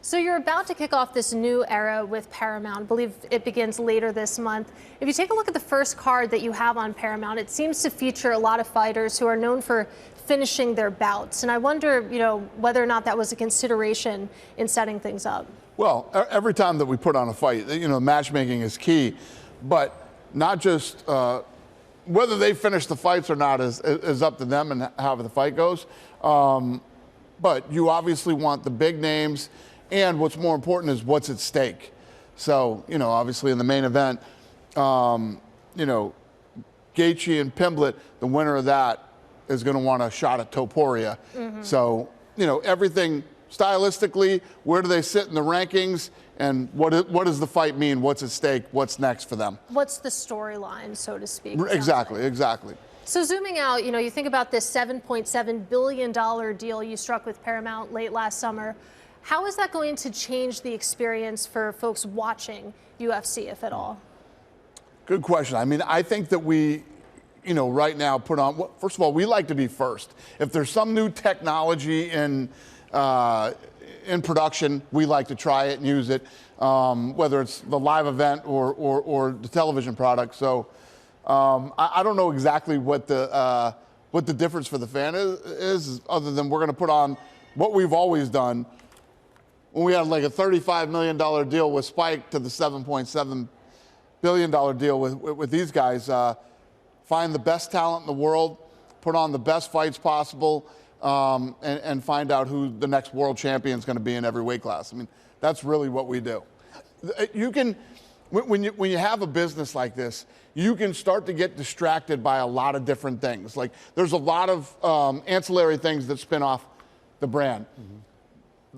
So you're about to kick off this new era with Paramount. I believe it begins later this month. If you take a look at the first card that you have on Paramount, it seems to feature a lot of fighters who are known for finishing their bouts. And I wonder, whether or not that was a consideration in setting things up. Well, every time that we put on a fight, matchmaking is key, but not just whether they finish the fights or not is up to them and how the fight goes. But you obviously want the big names. And what's more important is what's at stake. So, obviously in the main event, Gaethje and Pimblett, the winner of that is going to want a shot at Topuria. Mm-hmm. So, everything stylistically, where do they sit in the rankings, and what does the fight mean? What's at stake? What's next for them? What's the storyline, so to speak? Exactly. So zooming out, you think about this $7.7 billion deal you struck with Paramount late last summer. How is that going to change the experience for folks watching UFC, if at all? Good question. I think that we, right now put on, first of all, we like to be first. If there's some new technology in production, we like to try it and use it, whether it's the live event or the television product. So I don't know exactly what the difference for the fan is other than we're going to put on what we've always done. When we had like a $35 million deal with Spike to the $7.7 billion deal with these guys, find the best talent in the world, put on the best fights possible, and find out who the next world champion is going to be in every weight class. That's really what we do. You can, when you have a business like this, you can start to get distracted by a lot of different things. Like there's a lot of ancillary things that spin off the brand. Mm-hmm.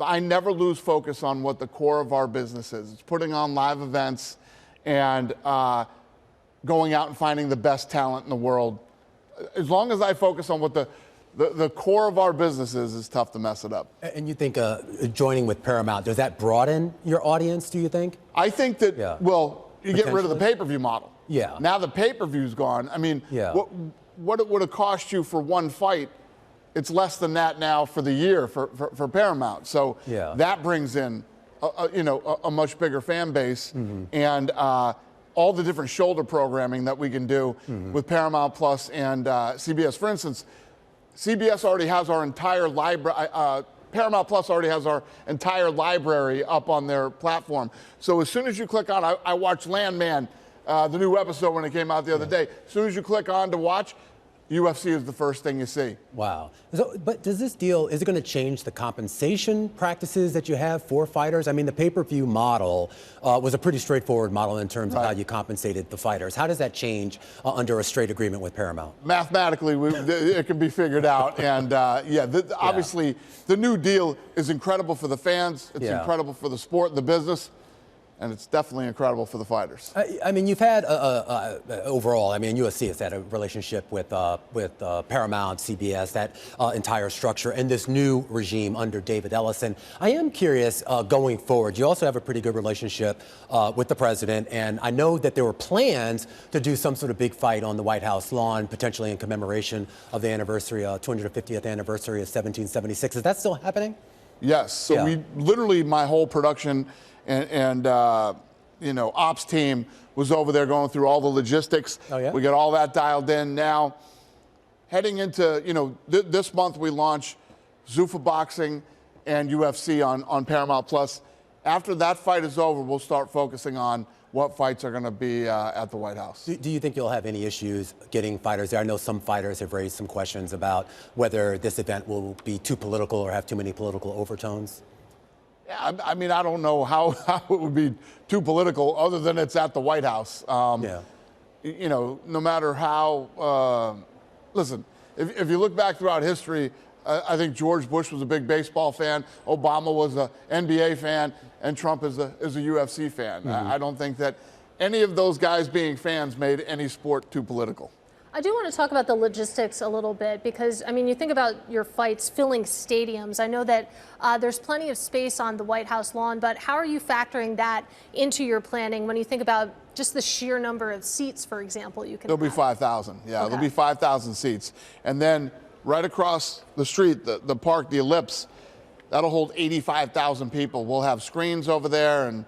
I never lose focus on what the core of our business is. It's putting on live events and going out and finding the best talent in the world. As long as I focus on what the core of our business is, it's tough to mess it up. And you think joining with Paramount, does that broaden your audience, do you think? I think that, you get rid of the pay-per-view model. Yeah. Now the pay-per-view's gone. What it would have cost you for one fight, it's less than that now for the year for Paramount. So that brings in a much bigger fan base, mm-hmm. and all the different shoulder programming that we can do mm-hmm. with Paramount Plus and CBS. For instance, CBS already has our entire library. Paramount Plus already has our entire library up on their platform. So as soon as you click on, I watched Landman, the new episode when it came out the other day. As soon as you click on to watch, UFC is the first thing you see. Wow. So, but does this deal, is it going to change the compensation practices that you have for fighters? The pay-per-view model was a pretty straightforward model in terms of how you compensated the fighters. How does that change under a straight agreement with Paramount? Mathematically, it can be figured out. And obviously, the new deal is incredible for the fans. It's incredible for the sport and the business. And it's definitely incredible for the fighters. You've had overall. UFC has had a relationship with Paramount, CBS, that entire structure, and this new regime under David Ellison. I am curious, going forward. You also have a pretty good relationship with the president, and I know that there were plans to do some sort of big fight on the White House lawn, potentially in commemoration of the anniversary, 250th anniversary of 1776. Is that still happening? Yes. So we literally, my whole production and ops team was over there going through all the logistics. Oh, yeah? We got all that dialed in. Now, heading into, this month we launch Zuffa Boxing and UFC on Paramount Plus. After that fight is over, we'll start focusing on what fights are going to be at the White House. Do you think you'll have any issues getting fighters there? I know some fighters have raised some questions about whether this event will be too political or have too many political overtones. Yeah, I don't know how it would be too political other than it's at the White House. No matter how, listen, if you look back throughout history, I think George Bush was a big baseball fan, Obama was an NBA fan, and Trump is a UFC fan. Mm-hmm. I don't think that any of those guys being fans made any sport too political. I do want to talk about the logistics a little bit because, you think about your fights filling stadiums. I know that there's plenty of space on the White House lawn, but how are you factoring that into your planning when you think about just the sheer number of seats, for example, you can There'll be 5,000. Yeah, okay. There'll be 5,000 seats. And then right across the street, the park, the Ellipse, that'll hold 85,000 people. We'll have screens over there, and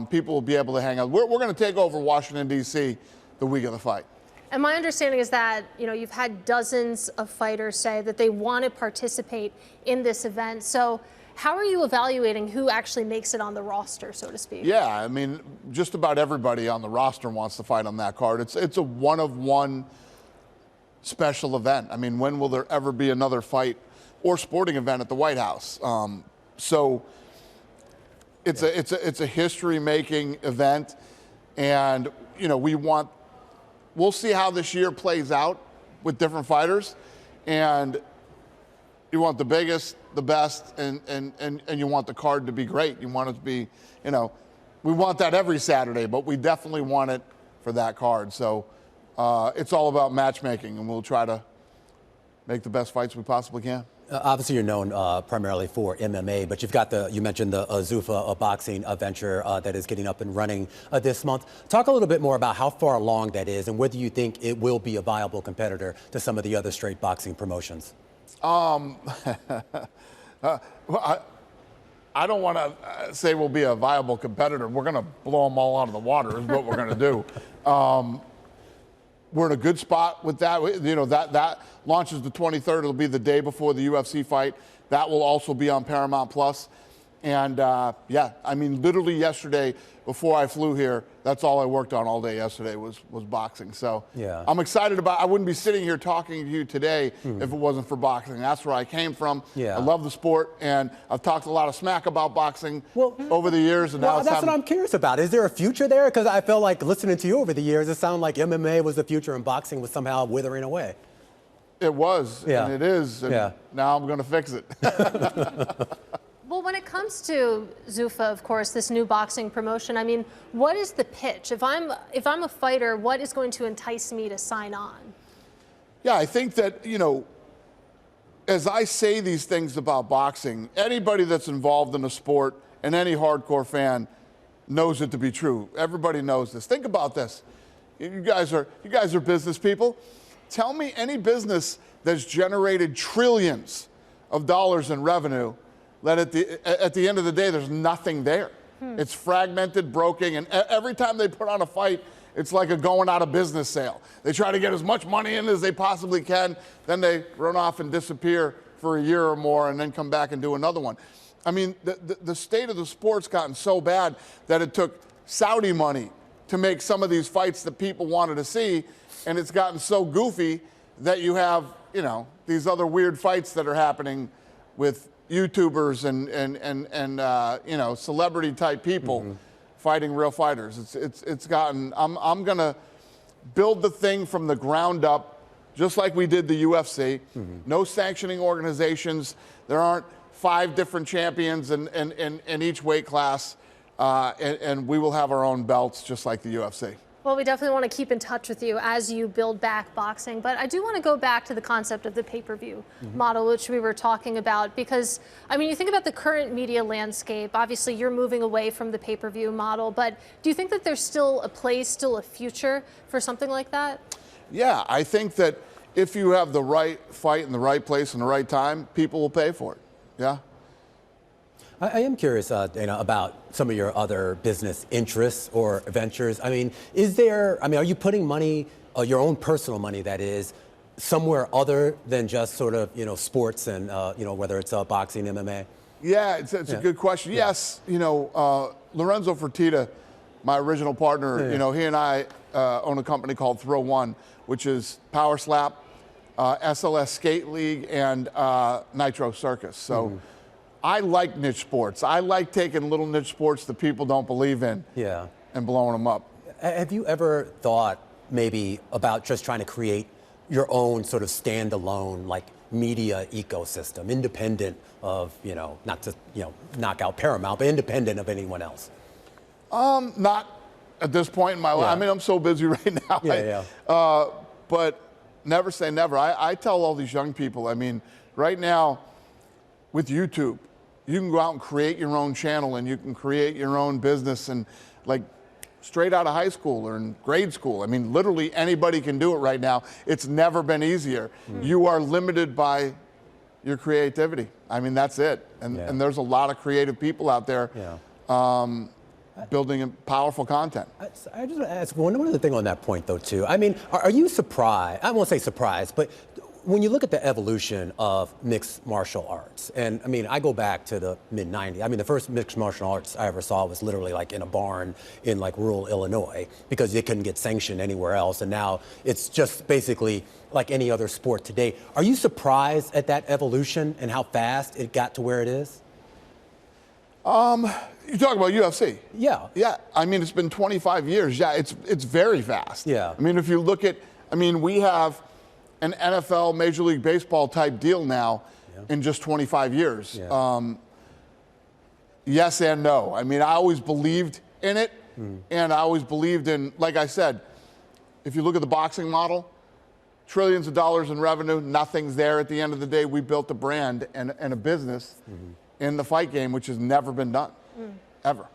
people will be able to hang out. We're going to take over Washington, D.C. the week of the fight. And my understanding is that, you've had dozens of fighters say that they want to participate in this event. So how are you evaluating who actually makes it on the roster, so to speak? Yeah, I mean, just about everybody on the roster wants to fight on that card. It's a one-of-one special event. I mean, when will there ever be another fight or sporting event at the White House? So it's a history-making event, and we'll see how this year plays out with different fighters, and you want the biggest, the best, and you want the card to be great. You want it to be, we want that every Saturday, but we definitely want it for that card. So it's all about matchmaking, and we'll try to make the best fights we possibly can. Obviously, you're known primarily for MMA, but you've got you mentioned the Zuffa boxing venture that is getting up and running this month. Talk a little bit more about how far along that is and whether you think it will be a viable competitor to some of the other straight boxing promotions. Well, I don't want to say we'll be a viable competitor. We're going to blow them all out of the water is what we're going to do. We're in a good spot with that. That launches the 23rd. It'll be the day before the UFC fight. That will also be on Paramount Plus. And yeah, I mean, literally yesterday before I flew here, that's all I worked on all day yesterday was boxing. So yeah. I'm excited I wouldn't be sitting here talking to you today if it wasn't for boxing. That's where I came from. Yeah. I love the sport, and I've talked a lot of smack about boxing over the years. And now that's what I'm curious about. Is there a future there? Because I felt like listening to you over the years, it sounded like MMA was the future and boxing was somehow withering away. It was, yeah. and it is, and now I'm going to fix it. Well, when it comes to Zuffa, of course, this new boxing promotion, I mean, what is the pitch? If I'm a fighter, what is going to entice me to sign on? Yeah, I think that, as I say these things about boxing, anybody that's involved in the sport and any hardcore fan knows it to be true. Everybody knows this. Think about this. You guys are business people. Tell me any business that's generated trillions of dollars in revenue that at the end of the day, there's nothing there. It's fragmented, broken, and every time they put on a fight, it's like a going out of business sale. They try to get as much money in as they possibly can, then they run off and disappear for a year or more and then come back and do another one. I mean, the state of the sport's gotten so bad that it took Saudi money to make some of these fights that people wanted to see, and it's gotten so goofy that you have, these other weird fights that are happening with YouTubers and celebrity type people fighting real fighters. It's gotten. I'm gonna build the thing from the ground up, just like we did the UFC. No sanctioning organizations. There aren't 5 different champions in each weight class, and we will have our own belts, just like the UFC. Well, we definitely want to keep in touch with you as you build back boxing. But I do want to go back to the concept of the pay-per-view model, which we were talking about, because, I mean, you think about the current media landscape. Obviously, you're moving away from the pay-per-view model. But do you think that there's still a place, still a future for something like that? Yeah, I think that if you have the right fight in the right place and the right time, people will pay for it. Yeah. I am curious, Dana, about some of your other business interests or ventures. I mean, are you putting money, your own personal money, that is, somewhere other than just sort of, sports and, whether it's boxing, MMA? Yeah, it's a good question. Yeah. Yes, Lorenzo Fertitta, my original partner, he and I own a company called Throw One, which is Power Slap, SLS Skate League, and Nitro Circus. So. I like niche sports. I like taking little niche sports that people don't believe in and blowing them up. Have you ever thought maybe about just trying to create your own sort of standalone media ecosystem, independent of, not to, knock out Paramount, but independent of anyone else? Not at this point in my life. I mean, I'm so busy right now. But never say never. I tell all these young people, I mean, right now with YouTube, you can go out and create your own channel, and you can create your own business, and straight out of high school or in grade school. I mean, literally anybody can do it right now. It's never been easier. You are limited by your creativity. I mean, that's it. And there's a lot of creative people out there building powerful content. I just want to ask one other thing on that point, though, too. I mean, are you surprised? I won't say surprised, but when you look at the evolution of mixed martial arts, and I mean, I go back to the mid-'90s. I mean, the first mixed martial arts I ever saw was literally like in a barn in like rural Illinois because they couldn't get sanctioned anywhere else. And now it's just basically like any other sport today. Are you surprised at that evolution and how fast it got to where it is? You talk about UFC? Yeah. Yeah. I mean, it's been 25 years. Yeah, it's very fast. Yeah. I mean, if you look at, we have an NFL, Major League Baseball type deal now in just 25 years. Yeah. Yes and no. I mean, I always believed in it, and I always believed in, like I said, if you look at the boxing model, trillions of dollars in revenue, nothing's there at the end of the day. We built a brand and a business in the fight game, which has never been done, ever.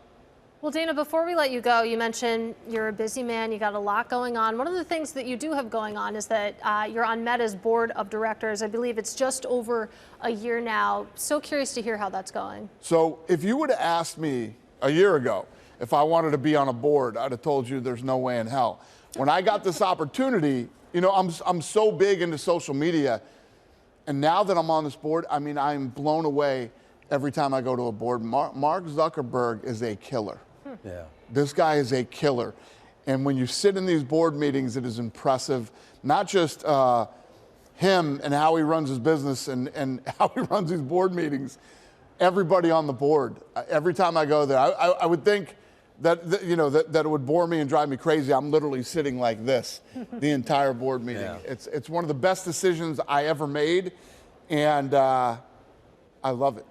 Well, Dana, before we let you go, you mentioned you're a busy man. You got a lot going on. One of the things that you do have going on is that you're on Meta's board of directors. I believe it's just over a year now. So curious to hear how that's going. So if you would have asked me a year ago if I wanted to be on a board, I'd have told you there's no way in hell. When I got this opportunity, I'm so big into social media. And now that I'm on this board, I mean, I'm blown away every time I go to a board. Mark Zuckerberg is a killer. Yeah. This guy is a killer. And when you sit in these board meetings, it is impressive. Not just him and how he runs his business and how he runs these board meetings. Everybody on the board. Every time I go there, I would think that it would bore me and drive me crazy. I'm literally sitting like this the entire board meeting. Yeah. It's one of the best decisions I ever made, and I love it.